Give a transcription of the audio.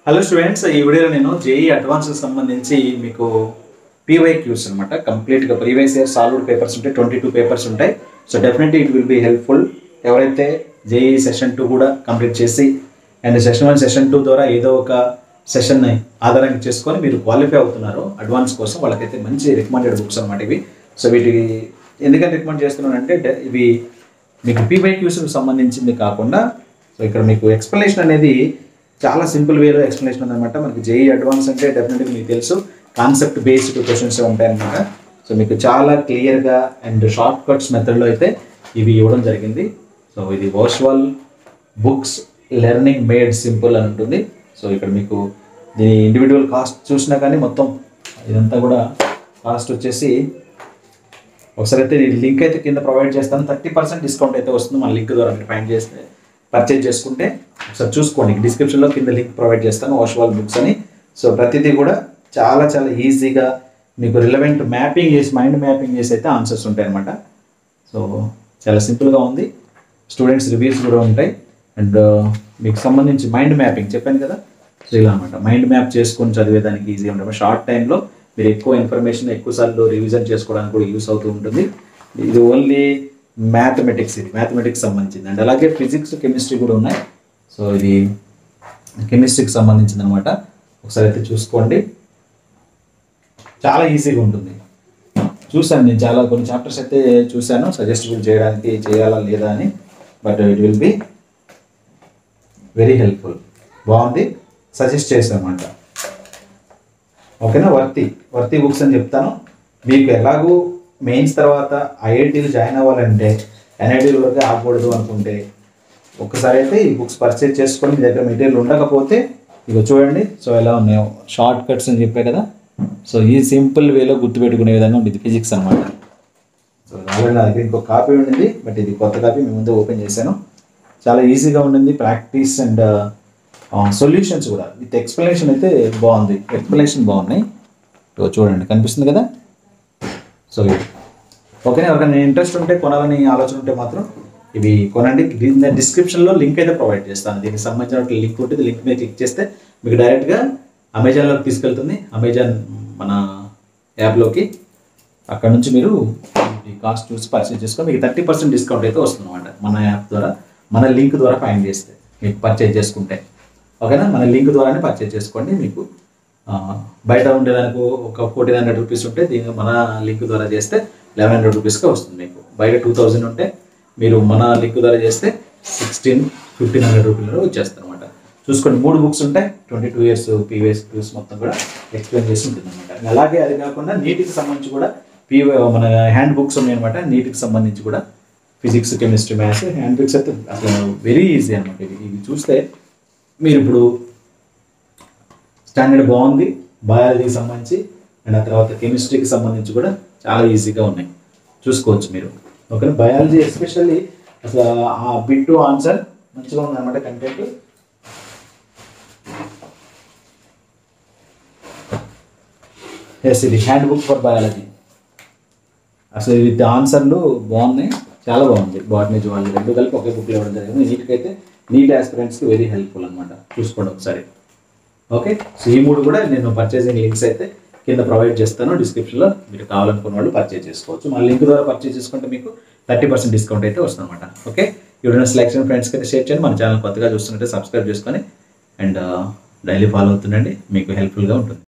Hello students, ఈ వీడియోలో నేను జేఈ అడ్వాన్స్కి సంబంధించి మీకు పీవైక్యూస్ అనమాట. కంప్లీట్గా ప్రీవియస్ ఇయర్ సాల్వ్డ్ పేపర్స్ ఉంటాయి, 22 పేపర్స్ ఉంటాయి. So definitely it will be helpful. ఎవరైతే జేఈ సెషన్ 2 కూడా కంప్లీట్ చేసి అండ్ సెషన్ 1 సెషన్ 2 ద్వారా ఏదో ఒక సెషన్ని ఆధారంగా చేసుకొని మీరు క్వాలిఫై అవుతున్నారో అడ్వాన్స్ కోసం, వాళ్ళకైతే మంచి రికమెండెడ్ బుక్స్ అనమాట ఇవి. సో వీటికి ఎందుకని రికమెండ్ చేస్తున్నానంటే ఇవి మీకు పీవైక్యూస్కి సంబంధించింది కాకుండా, సో ఇక్కడ మీకు ఎక్స్ప్లెనేషన్ అనేది చాలా సింపుల్ వేలో ఎక్స్ప్లెనేషన్ ఉందన్నమాట. మనకి జేఈ అడ్వాన్స్ అంటే డెఫినెట్గా మీకు తెలుసు, కాన్సెప్ట్ బేస్డ్ క్వశ్చన్స్ ఉంటాయన్నమాట. సో మీకు చాలా క్లియర్గా అండ్ షార్ట్ కట్స్ మెథడ్లో అయితే ఇవి ఇవ్వడం జరిగింది. సో ఇది virtual books learning made simple అని ఉంటుంది. సో ఇక్కడ మీకు దీని ఇండివిజువల్ కాస్ట్ చూసినా కానీ మొత్తం ఇదంతా కూడా కాస్ట్ వచ్చేసి ఒకసారి అయితే లింక్ అయితే కింద ప్రొవైడ్ చేస్తాను. 30% డిస్కౌంట్ అయితే వస్తుంది మన లింక్ ద్వారా మీరు ఫైండ్ చేస్తే పర్చేజ్ చేసుకుంటే. ఒకసారి చూసుకోండి, డిస్క్రిప్షన్లో కింద లింక్ ప్రొవైడ్ చేస్తాను, వర్చువల్ బుక్స్ అని. సో ప్రతిదీ కూడా చాలా చాలా ఈజీగా మీకు రిలవెంట్ మ్యాపింగ్ చేసి, మైండ్ మ్యాపింగ్ చేసి అయితే ఆన్సర్స్ ఉంటాయి అన్నమాట. సో చాలా సింపుల్గా ఉంది. స్టూడెంట్స్ రివ్యూస్ కూడా ఉంటాయి అండ్ మీకు సంబంధించి మైండ్ మ్యాపింగ్ చెప్పాను కదా. సో ఇలా అనమాట, మైండ్ మ్యాప్ చేసుకొని చదివేదానికి ఈజీ ఉంటుంది. షార్ట్ టైంలో మీరు ఎక్కువ ఇన్ఫర్మేషన్ ఎక్కువసార్లు రివిజన్ చేసుకోవడానికి కూడా యూస్ అవుతూ ఉంటుంది. ఇది ఓన్లీ మ్యాథమెటిక్స్, ఇది మ్యాథమెటిక్స్ సంబంధించింది అండ్ అలాగే ఫిజిక్స్ కెమిస్ట్రీ కూడా ఉన్నాయి. సో ఇది కెమిస్ట్రీకి సంబంధించింది అనమాట. ఒకసారి అయితే చూసుకోండి, చాలా ఈజీగా ఉంటుంది. చూశాను నేను చాలా కొన్ని చాప్టర్స్ అయితే చూశాను, సజెస్టబుల్ చేయడానికి చేయాలా లేదా అని. But it will be very helpful. బాగుంది, సజెస్ట్ చేశాను అనమాట. ఓకేనా, వర్తి బుక్స్ అని చెప్తాను. మీకు ఎలాగూ మెయిన్స్ తర్వాత ఐఐటీలు జాయిన్ అవ్వాలంటే ఎన్ఐటీల వరకు ఆగకూడదు అనుకుంటే ఒక్కసారి అయితే ఈ బుక్స్ పర్చేజ్ చేసుకొని, మీ దగ్గర మెటీరియల్ ఉండకపోతే ఇక చూడండి. సో ఎలా ఉన్నాయో షార్ట్ కట్స్ అని చెప్పే కదా. సో ఈ సింపుల్ వేలో గుర్తుపెట్టుకునే విధంగా ఉండేది ఫిజిక్స్ అనమాట. సో ఆల్రెడీ నా దగ్గర ఇంకొక కాపీ ఉండింది, బట్ ఇది కొత్త కాపీ మీ ముందే ఓపెన్ చేశాను. చాలా ఈజీగా ఉండింది. ప్రాక్టీస్ అండ్ సొల్యూషన్స్ కూడా విత్ ఎక్స్ప్లెనేషన్ అయితే బాగుంది. ఎక్స్ప్లెనేషన్ బాగున్నాయి. చూడండి, కనిపిస్తుంది కదా. సో ఓకేనా, ఎవరికైనా ఇంట్రెస్ట్ ఉంటే, కొనాలని ఆలోచన ఉంటే మాత్రం ఇవి కొనండి. డిస్క్రిప్షన్లో లింక్ అయితే ప్రొవైడ్ చేస్తాను. దీనికి సంబంధించిన లింక్ ఉంటుంది. లింక్ మీద క్లిక్ చేస్తే మీకు డైరెక్ట్గా అమెజాన్లోకి తీసుకెళ్తుంది, అమెజాన్ మన యాప్లోకి. అక్కడ నుంచి మీరు ఈ కాస్ట్ చూసి పర్చేజ్ చేసుకొని మీకు 30% డిస్కౌంట్ అయితే వస్తుంది అనమాట. మన యాప్ ద్వారా, మన లింక్ ద్వారా ఫైండ్ చేస్తే మీకు పర్చేజ్ చేసుకుంటే. ఓకేనా, మన లింక్ ద్వారానే పర్చేజ్ చేసుకోండి. మీకు బయట ఉండేదానికి ఒక 1400 రూపీస్ ఉంటే, దీన్ని మన లింక్ ద్వారా చేస్తే 1100 రూపీస్కే వస్తుంది. మీకు బయట 2000 ఉంటే మీరు మన లింక్ ద్వారా చేస్తే 1500 రూపీలలో వచ్చేస్తారు అనమాట. చూసుకోండి, 3 బుక్స్ ఉంటాయి. 22 ఇయర్స్ పీవైక్యూస్ మొత్తం కూడా ఎక్స్ప్లెయిన్ చేసి ఉంటుంది అనమాట. అలాగే అది కాకుండా నీటికి సంబంధించి కూడా మన హ్యాండ్ బుక్స్ ఉన్నాయి అనమాట. నీటికి సంబంధించి కూడా physics chemistry maths hand books అయితే అసలు వెరీ ఈజీ అనమాట. ఇవి చూస్తే మీరు ఇప్పుడు స్టాండర్డ్ బాగుంది. బయాలజీకి సంబంధించి అండ్ ఆ తర్వాత కెమిస్ట్రీకి సంబంధించి కూడా చాలా ఈజీగా ఉన్నాయి, చూసుకోవచ్చు మీరు. ఓకేనా, బయాలజీ ఎస్పెషల్లీ అసలు ఆ బిట్ టు ఆన్సర్ మంచిగా ఉందన్నమాట. కంటెంట్ ఇది హ్యాండ్ బుక్ ఫర్ బయాలజీ. అసలు విత్ ఆన్సర్లు బాగున్నాయి, చాలా బాగుంది. బాటనీ జువాలజీ రెండు కలిపి ఒకే బుక్లో ఇవ్వడం జరిగింది. నీట్కైతే నీట్ ఆస్పిరెంట్స్కి వెరీ హెల్ప్ఫుల్ అనమాట. చూసుకోండి ఒకసారి. ఓకే, సో ఈ 3 కూడా నేను పర్చేసింగ్ లింక్స్ అయితే కింద ప్రొవైడ్ చేస్తాను డిస్క్రిప్షన్లో. మీరు కావాలనుకున్న వాళ్ళు పర్చేజ్ చేసుకోవచ్చు. మన లింక్ ద్వారా పర్చేజ్ చేసుకుంటే మీకు 30% డిస్కౌంట్ అయితే వస్తుంది అనమాట. ఓకే, ఎవరైనా సెలెక్షన్ ఫ్రెండ్స్కి అయితే షేర్ చేయండి. మన ఛానల్ కొత్తగా చూస్తుంటే సబ్స్క్రైబ్ చేసుకొని అండ్ డైలీ ఫాలో అవుతుండండి. మీకు హెల్ప్ఫుల్గా ఉంటుంది.